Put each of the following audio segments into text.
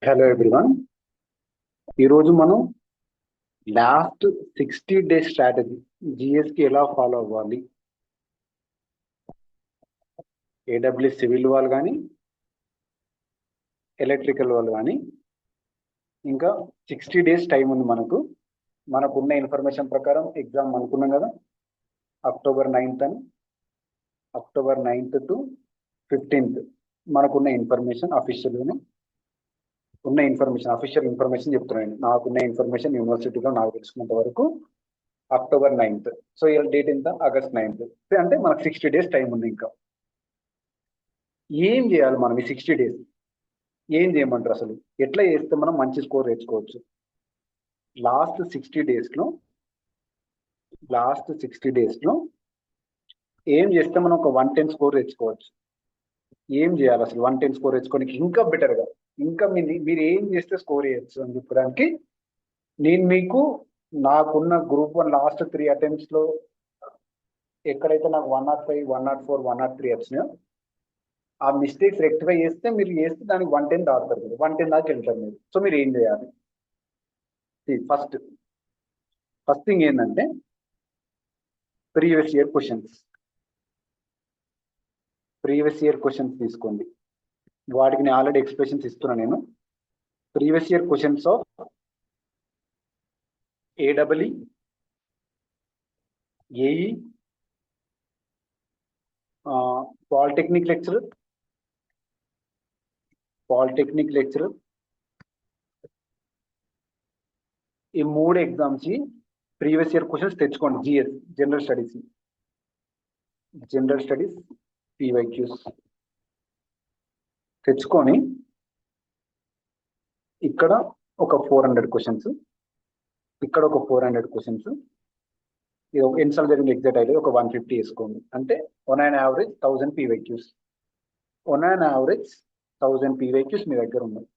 Hello everyone. ఈరోజు మనం last 60 days strategy జిఎస్కి ఎలా ఫాలో అవ్వాలి, ఏడబ్ల్యూఎస్ సివిల్ వాళ్ళు కానీ ఎలక్ట్రికల్ వాళ్ళు కానీ ఇంకా 60 డేస్ టైం ఉంది. మనకున్న ఇన్ఫర్మేషన్ ప్రకారం ఎగ్జామ్ అనుకున్నాం కదా, అక్టోబర్ 9th అని. అక్టోబర్ 9th to 15th మనకున్న ఇన్ఫర్మేషన్ అఫీషియల్ ఇన్ఫర్మేషన్ చెప్తున్నాను. నాకున్న ఇన్ఫర్మేషన్ యూనివర్సిటీలో నాకు తెలుసుకున్నంత వరకు అక్టోబర్ 9th. సో ఇలా డేట్ ఎంత? August 9th. అంటే మనకు 60 డేస్ టైం ఉంది. ఇంకా ఏం చేయాలి మనం ఈ 60 డేస్? ఏం చేయమంటారు? అసలు ఎట్లా చేస్తే మనం మంచి స్కోర్ తెచ్చుకోవచ్చు? లాస్ట్ 60 డేస్లో ఏం చేస్తే మనం ఒక 110 స్కోర్ తెచ్చుకోవచ్చు? ఏం చేయాలి అసలు 110 స్కోర్ తెచ్చుకోనికి ఇంకా బెటర్గా? ఇంకా మీరు ఏం చేస్తే స్కోర్ చేయొచ్చు అని చెప్పడానికి నేను మీకు నాకున్న గ్రూప్ 1 లాస్ట్ 3 అటెంప్ట్స్లో ఎక్కడైతే నాకు 105, 104, 103 వచ్చినాయో ఆ మిస్టేక్స్ రెక్టిఫై చేస్తే దానికి 110 దాటుతారు. మీరు 110 దాకా వెళ్తారు మీరు. సో మీరు ఏం చేయాలి? ఫస్ట్ థింగ్ ఏంటంటే ప్రీవియస్ ఇయర్ క్వశ్చన్స్ తీసుకోండి. వాటికి నేను ఆల్రెడీ ఎక్స్ప్రెషన్స్ ఇస్తున్నాను. నేను previous year questions of AW, AE, polytechnic lecturer ఈ 3 ఎగ్జామ్స్ ప్రీవియస్ ఇయర్ క్వశ్చన్స్ తెచ్చుకోండి. జిఎస్ జనరల్ స్టడీస్ పీవైక్యూస్ తెచ్చుకొని ఇక్కడ ఒక 400 క్వశ్చన్స్, ఇక్కడ ఒక 400 క్వశ్చన్స్, ఎన్నిసార్లు జరిగింది ఎగ్జాక్ట్ అయితే ఒక 150 వేసుకోండి. అంటే ఆన్ అన్ యావరేజ్ 1000 పీవైక్యూస్. మీ దగ్గర ఉన్నాయి.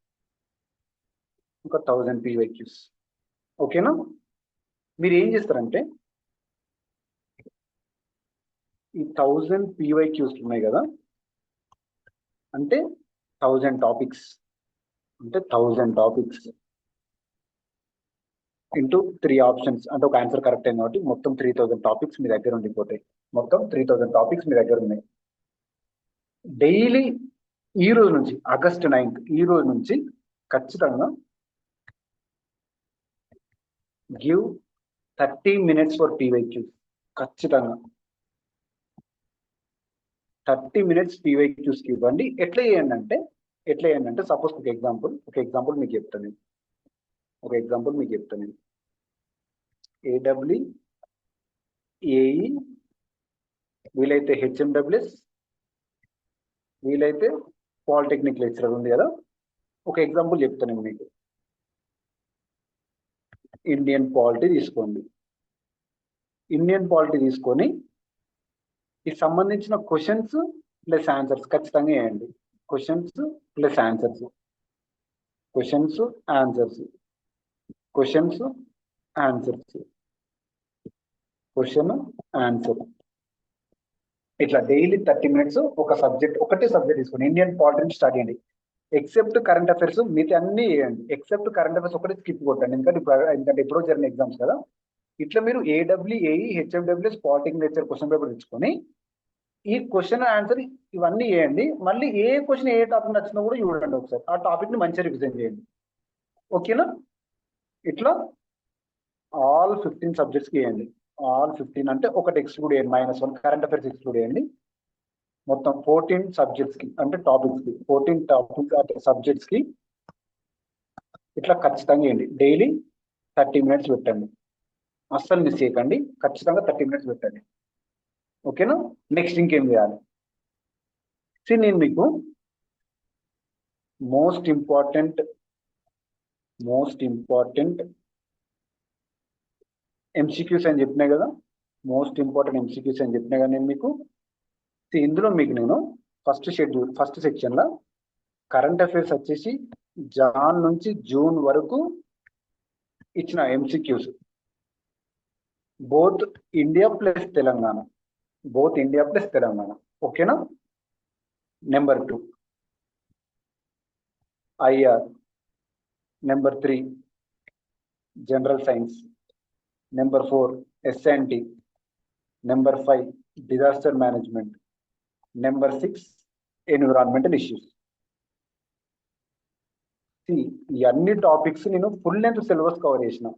ఒక 1000 పీవైక్యూస్. ఓకేనా? మీరు ఏం చేస్తారంటే ఈ 1000 పీవైక్యూస్ ఉన్నాయి కదా, అంటే 1000 టాపిక్స్ ఇంటూ 3 ఆప్షన్స్. అంటే ఒక ఆన్సర్ కరెక్ట్ అయింది కాబట్టి మొత్తం 3000 టాపిక్స్ మీ దగ్గర ఉండిపోతాయి. మొత్తం 3000 టాపిక్స్ మీ దగ్గర ఉన్నాయి. డైలీ ఈ రోజు నుంచి ఆగస్ట్ 9th ఈ రోజు నుంచి ఖచ్చితంగా గివ్ 30 minutes ఫర్ పీవైక్యూస్. ఖచ్చితంగా 30 minutes పీవైక్యూస్కి ఇవ్వండి. ఎట్లా చేయండి అంటే సపోజ్ ఒక ఎగ్జాంపుల్ మీకు చెప్తాను. ఏడబ్ల్యూ, ఏఈ, వీలైతే హెచ్ఎండబ్ల్యూఎస్, వీలైతే పాలిటెక్నిక్ లెక్చరర్ ఉంది కదా. ఒక ఎగ్జాంపుల్ చెప్తాను నేను మీకు. ఇండియన్ పాలిటీ తీసుకొని ఈ సంబంధించిన క్వశ్చన్స్ ప్లస్ ఆన్సర్స్ ఖచ్చితంగా వేయండి. క్వశ్చన్స్ ఆన్సర్ ఇట్లా డైలీ 30 minutes ఒకటే సబ్జెక్ట్ తీసుకోండి. ఇండియన్ పాలిటీ స్టార్ట్ చేయండి. ఎక్సెప్ట్ కరెంట్ అఫైర్స్ మిగతా అన్ని వేయండి. ఎక్సెప్ట్ కరెంట్ అఫైర్స్ ఒకటి స్కిప్ కొట్టండి. ఎందుకంటే ఎప్పుడో జరిగిన ఎగ్జామ్స్ కదా. ఇట్లా మీరు AW, AE, HMWS, polytechnic lecture question paper తెచ్చుకొని ఈ క్వశ్చన్ ఆన్సర్ ఇవన్నీ వేయండి. మళ్ళీ ఏ క్వశ్చన్ ఏ టాపిక్ నచ్చినా కూడా చూడండి. ఒకసారి ఆ టాపిక్ ని మంచిగా రివిజన్ చేయండి. ఓకేనా? ఇట్లా ఆల్ 15 సబ్జెక్ట్స్కి వేయండి. ఆల్ 15 అంటే ఒకటి ఎక్స్క్లూడ్ చేయండి, -1 కరెంట్ అఫైర్స్ ఎక్స్క్లూడ్ చేయండి. మొత్తం 14 సబ్జెక్ట్స్కి అంటే టాపిక్స్కి 14 టాపిక్స్ అంటే సబ్జెక్ట్స్కి ఇట్లా ఖచ్చితంగా వేయండి. డైలీ 30 minutes పెట్టండి. అస్సలు మిస్ చేయకండి. ఖచ్చితంగా 30 minutes పెట్టండి. ఓకేనా? నెక్స్ట్ ఇంకేం చేయాలి? నేను మీకు మోస్ట్ ఇంపార్టెంట్ ఎంసీక్యూస్ అని చెప్పినా కదా. నేను మీకు ఇందులో మీకు నేను ఫస్ట్ సెక్షన్లో కరెంట్ అఫైర్స్ వచ్చేసి జాన్ నుంచి జూన్ వరకు ఇచ్చిన MCQs, both India plus Telangana. ఓకేనా? Number 2 IR number 3 general science, number 4 S&T, number 5 disaster management, number 6 environmental issues. ఈ అన్ని టాపిక్స్ నేను ఫుల్ లెంత్ సిలబస్ కవర్ చేసిన.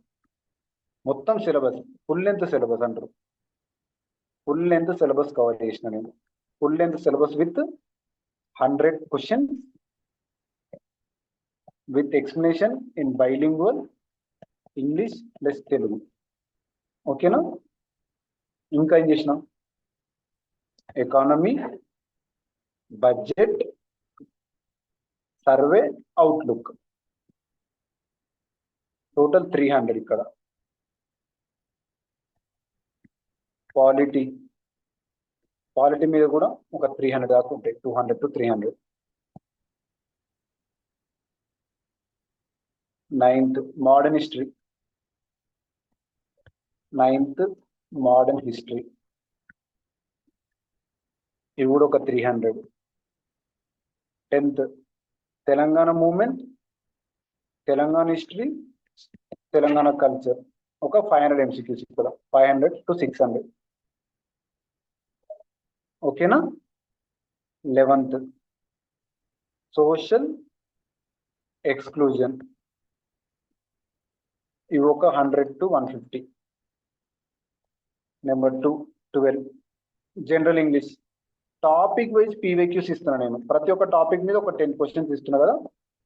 మొత్తం సిలబస్ ఫుల్ లెంత్ సిలబస్ అంటారు. ఫుల్ లెంత్ సిలబస్ కవర్ చేసిన నేను. Full length syllabus with 100 questions with explanation in bilingual English plus Telugu. ఓకేనా? ఇంకా ఏం చేసిన? Economy, budget, survey, outlook, total 300. ఇక్కడ పాలిటీ మీద కూడా ఒక 300 దాకా ఉంటాయి, 200 to 300. 9th modern history, 9th modern history, ఇవి కూడా ఒక 300. 10th Telangana movement, Telangana history, Telangana culture, ఒక 500 MCQs. ఇక్కడ 500 to 600. ఓకేనా? 11th సోషల్ ఎక్స్క్లూజన్, ఇవి ఒక 100 to 150. Number 2 12 general English. Topic wise PYQs ఇస్తున్నా నేను. ప్రతి ఒక్క టాపిక్ మీద ఒక 10 క్వశ్చన్స్ ఇస్తున్నా కదా,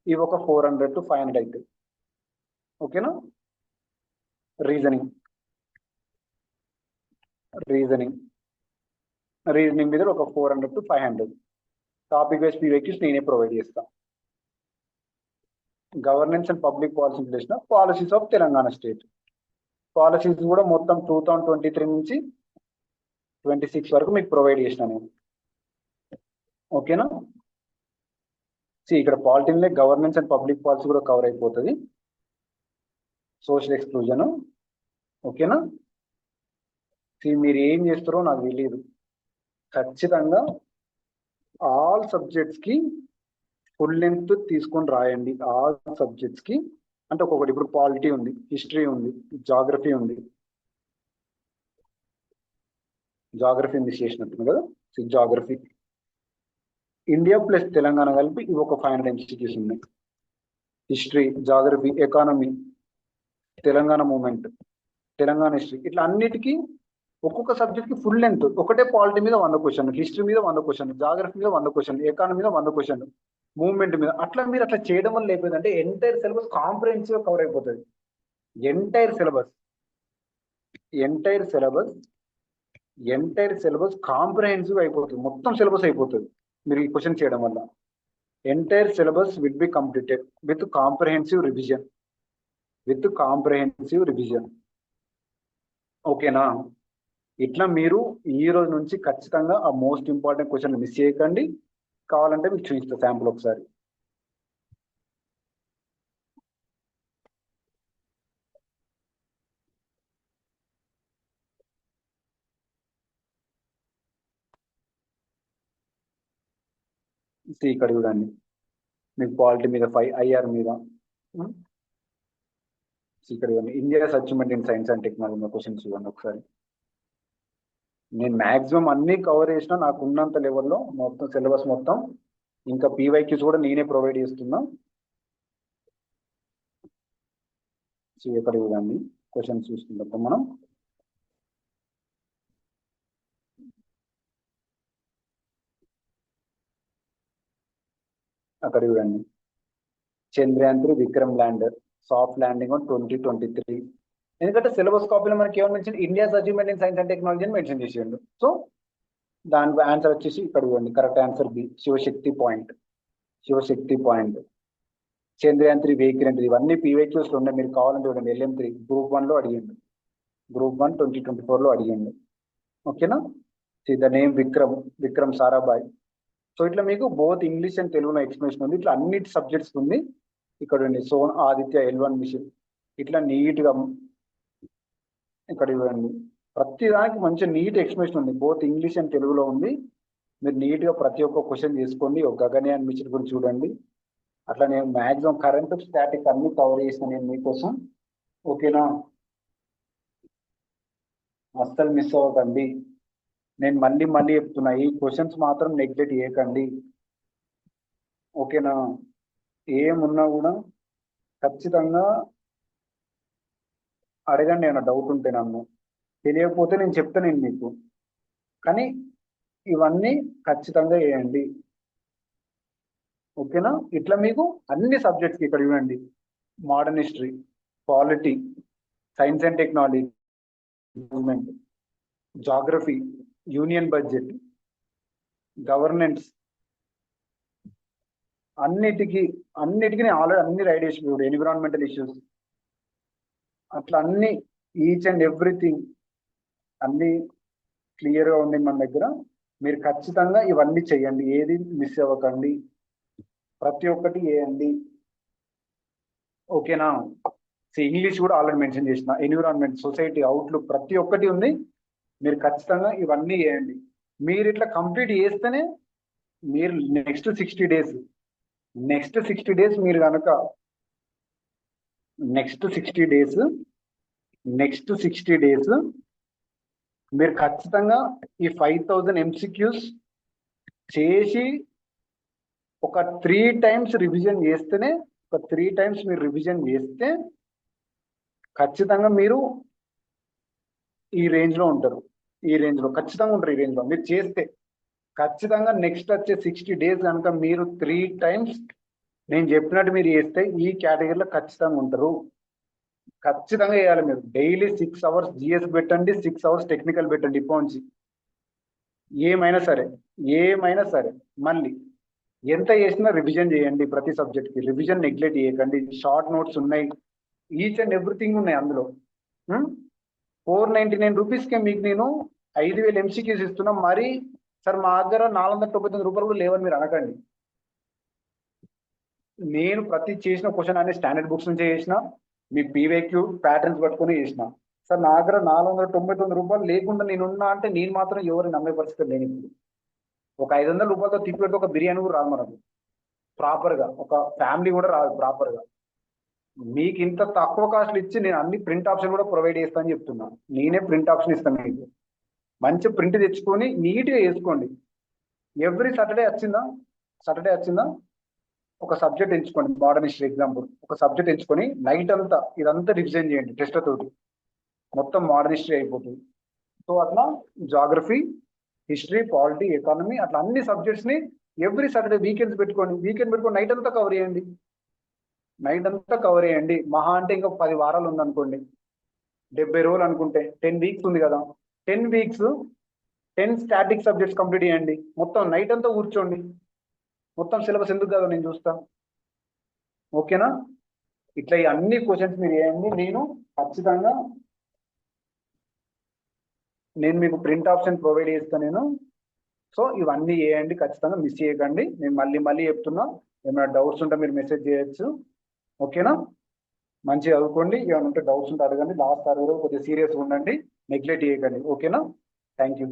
ఇవి ఒక 400 to 500 అవుతాయి. ఓకేనా? రీజనింగ్ మీద ఒక 400 to 500. టాపిక్ వైజ్ PYQs నేనే ప్రొవైడ్ చేస్తా. Governance and public policy implementation, policies of Telangana state. Policies కూడా మొత్తం 2023 నుంచి 26 వరకు మీకు ప్రొవైడ్ చేసిన నేను. ఓకేనా? ఇక్కడ పాలిటీలో గవర్నెన్స్ అండ్ పబ్లిక్ పాలసీ కూడా కవర్ అయిపోతుంది. Social exclusion. ఓకేనా? మీరు ఏం చేస్తారో నాకు తెలియదు. ఖచ్చితంగా ఆల్ సబ్జెక్ట్స్ కి ఫుల్ లెంత్ తీసుకొని రాయండి. ఆల్ సబ్జెక్ట్స్ కి అంటే ఒక్కొక్కటి. ఇప్పుడు పాలిటీ ఉంది, హిస్టరీ ఉంది, జాగ్రఫీ ఉంది మిస్ చేసినట్టు కదా. జాగ్రఫీ, ఇండియా ప్లస్ తెలంగాణ కలిపి ఇవి ఒక 500 MCQs ఉన్నాయి. History, geography, economy, Telangana movement, Telangana history, ఇట్లా అన్నిటికీ ఒక్కొక్క సబ్జెక్ట్ కి ఫుల్ లెంత్. ఒకటే పాలిటీ మీద 100 క్వశ్చన్, హిస్టరీ మీద 100 క్వశ్చన్, జాగ్రఫీ మీద 100 క్వశ్చన్, ఎకానమీ మీద 100 క్వశ్చన్, మూవ్మెంట్ మీద. అట్లా మీరు అట్లా చేయడం వల్ల అయిపోయింది ఎంటైర్ సిలబస్ కాంప్రహెన్సివ్ కవర్ అయిపోతుంది. ఎంటైర్ సిలబస్ కాంప్రహెన్సివ్ అయిపోతుంది. మొత్తం సిలబస్ అయిపోతుంది మీరు ఈ క్వశ్చన్ చేయడం వల్ల. Entire syllabus will be completed with comprehensive revision. ఓకేనా? ఇట్లా మీరు ఈ రోజు నుంచి ఖచ్చితంగా ఆ మోస్ట్ ఇంపార్టెంట్ క్వశ్చన్ మిస్ చేయకండి. కావాలంటే మీకు చూపిస్తా శాంపుల్ ఒకసారి. ఇక్కడ చూడండి, మీకు పాలిటీ మీద 5, IR మీద. ఇక్కడ చూడండి, India's achievement in science and technology questions చూడండి ఒకసారి. నేను మాక్సిమం అన్ని కవర్ చేసిన నాకు ఉన్నంత లెవెల్లో మొత్తం సిలబస్ మొత్తం. ఇంకా PYQs కూడా నేనే ప్రొవైడ్ చేస్తున్నా. ఇక్కడ చూడండి క్వశ్చన్స్ చూసుకుంటాం మనం. అక్కడ చూడండి, Chandrayaan 3 Vikram lander soft landing on 2023. ఎందుకంటే సిలబస్ కాపీలో మనకి ఏమని mention, India's achievement in science and technology అని మెన్షన్ చేసిండు. సో దానికి ఆన్సర్ వచ్చేసి ఇక్కడ చూడండి, correct answer B, Shivshakti point. Chandrayaan 3 vehicle entry, ఇవన్నీ PYQs లో ఉన్నాయి. మీరు కావాలంటే చూడండి, LM3 Group 1 లో అడిగిండు, Group 1 2024 లో అడిగిండు. ఓకేనా? The name Vikram Sarabhai. So ఇట్లా మీకు బోత్ ఇంగ్లీష్ అండ్ తెలుగులో ఎక్స్ప్లెనేషన్ ఉంది. ఇట్లా అన్నిటి సబ్జెక్ట్స్ ఉంది. ఇక్కడ ఉంది సోన్ ఆదిత్య L1 మిషన్. ఇట్లా నీట్గా ఇక్కడ ఇవ్వండి, ప్రతి దానికి మంచి నీట్ ఎక్స్ప్లెనేషన్ ఉంది. బోత్ ఇంగ్లీష్ అండ్ తెలుగులో ఉంది. మీరు నీట్గా ప్రతి ఒక్క క్వశ్చన్ తీసుకోండి. ఒక గగనయాన్ మిషన్ గురించి చూడండి. అట్లా నేను మాక్సిమం కరెంట్ స్టాటిక్ అన్ని కవర్ చేసిన నేను మీకోసం. ఓకేనా, అస్సలు మిస్ అవ్వకండి. నేను మళ్ళీ మళ్ళీ చెప్తున్నా, ఈ క్వశ్చన్స్ మాత్రం నెగ్లెక్ట్ చేయకండి. ఓకేనా, ఏమున్నా కూడా ఖచ్చితంగా అడగండి. ఏమైనా డౌట్ ఉంటే నన్ను, తెలియకపోతే నేను చెప్తాను నేను మీకు. కానీ ఇవన్నీ ఖచ్చితంగా వేయండి. ఓకేనా, ఇట్లా మీకు అన్ని సబ్జెక్ట్స్కి ఇక్కడ చూడండి: modern history, polity, science and technology, geography, union budget, governance, అన్నిటికీ నేను ఆల్రెడీ అన్ని రైట్ చేసి, ఎన్విరాన్మెంటల్ ఇష్యూస్, అట్లా అన్ని ఈచ్ అండ్ ఎవ్రీథింగ్ అన్ని క్లియర్గా ఉంది మన దగ్గర. మీరు ఖచ్చితంగా ఇవన్నీ చేయండి, ఏది మిస్ అవ్వకండి, ప్రతి ఒక్కటి చేయండి. ఓకేనా, ఇంగ్లీష్ కూడా ఆల్రెడీ మెన్షన్ చేసిన, ఎన్విరాన్మెంట్, సొసైటీ, అవుట్లుక్, ప్రతి ఒక్కటి ఉంది. మీరు ఖచ్చితంగా ఇవన్నీ చేయండి. మీరు ఇట్లా కంప్లీట్ చేస్తేనే మీరు నెక్స్ట్ 60 డేస్ మీరు కనుక నెక్స్ట్ 60 డేస్ మీరు ఖచ్చితంగా ఈ 5000 MCQs చేసి ఒక 3 times రివిజన్ చేస్తేనే, మీరు రివిజన్ చేస్తే ఖచ్చితంగా మీరు ఈ రేంజ్లో ఉంటారు. ఖచ్చితంగా ఉంటారు. ఈ రేంజ్లో మీరు చేస్తే ఖచ్చితంగా నెక్స్ట్ వచ్చే 60 days కనుక మీరు 3 times నేను చెప్పినట్టు మీరు చేస్తే ఈ కేటగిరీలో ఖచ్చితంగా ఉంటారు. ఖచ్చితంగా చేయాలి. మీరు డైలీ 6 hours జిఎస్ పెట్టండి, 6 hours టెక్నికల్ పెట్టండి. ఇప్పటి ఏమైనా సరే మళ్ళీ ఎంత చేసినా రివిజన్ చేయండి. ప్రతి సబ్జెక్ట్కి రివిజన్ నెగ్లెక్ట్ చేయకండి. షార్ట్ నోట్స్ ఉన్నాయి, ఈచ్ అండ్ ఎవ్రీథింగ్ ఉన్నాయి అందులో. 499 రూపీస్కే మీకు నేను 5000 MCQs ఇస్తున్నా. మరి సార్ మా దగ్గర 499 రూపాయలు కూడా లేవని మీరు అనకండి. నేను ప్రతి చేసిన క్వశ్చన్ అనే స్టాండర్డ్ బుక్స్ నుంచే చేసిన, మీ పీవైక్యూ ప్యాటర్న్స్ పట్టుకుని చేసిన. సార్ నా దగ్గర 499 రూపాయలు లేకుండా నేనున్నా అంటే నేను మాత్రం ఎవరిని నమ్మే పరిస్థితి లేని. ఇప్పుడు ఒక 500 రూపాయలతో తిప్పిపెడితే ఒక బిర్యానీ కూడా రాదు మనకు ప్రాపర్గా, ఒక ఫ్యామిలీ కూడా రాదు ప్రాపర్గా. మీకు ఇంత తక్కువ కాస్ట్లు ఇచ్చి నేను అన్ని ప్రింట్ ఆప్షన్ కూడా ప్రొవైడ్ చేస్తానని చెప్తున్నాను. నేనే ప్రింట్ ఆప్షన్ ఇస్తాను మీకు. మంచి ప్రింట్ తెచ్చుకొని నీట్గా వేసుకోండి. ఎవ్రీ సాటర్డే వచ్చిందా ఒక సబ్జెక్ట్ ఎంచుకోండి. మోడర్న్ హిస్టరీ ఎగ్జాంపుల్ ఒక సబ్జెక్ట్ ఎంచుకొని నైట్ అంతా ఇదంతా రివిజన్ చేయండి. టెస్ట్ తోటి మొత్తం మోడర్న్ హిస్టరీ అయిపోతుంది. సో అట్లా జాగ్రఫీ, హిస్టరీ, పాలిటీ, ఎకానమీ, అట్లా అన్ని సబ్జెక్ట్స్ని ఎవ్రీ సాటర్డే వీకెండ్ పెట్టుకొని నైట్ అంతా కవర్ చేయండి. మహా అంటే ఇంకా 10 వారాలు ఉందనుకోండి, 70 రోజులు అనుకుంటే 10 weeks ఉంది కదా. 10 weeks 10 స్టాటిక్ సబ్జెక్ట్స్ కంప్లీట్ చేయండి. మొత్తం నైట్ అంతా కూర్చోండి. మొత్తం సిలబస్ ఎందుకు కదా నేను చూస్తా. ఓకేనా, ఇట్లా ఈ అన్ని క్వశ్చన్స్ మీరు వేయండి. నేను ఖచ్చితంగా మీకు ప్రింట్ ఆప్షన్ ప్రొవైడ్ చేస్తాను. సో ఇవన్నీ వేయండి, ఖచ్చితంగా మిస్ చేయకండి. నేను మళ్ళీ చెప్తున్నా, ఏమైనా డౌట్స్ ఉంటే మీరు మెసేజ్ చేయొచ్చు. ఓకేనా, మంచిగా చదువుకోండి. ఏమైనా ఉంటే డౌట్స్ ఉంటే అడగండి. లాస్ట్ 6 రోజులు కొద్దిగా సీరియస్గా ఉండండి, నెగ్లెక్ట్ చేయకండి. ఓకేనా, థ్యాంక్ యూ.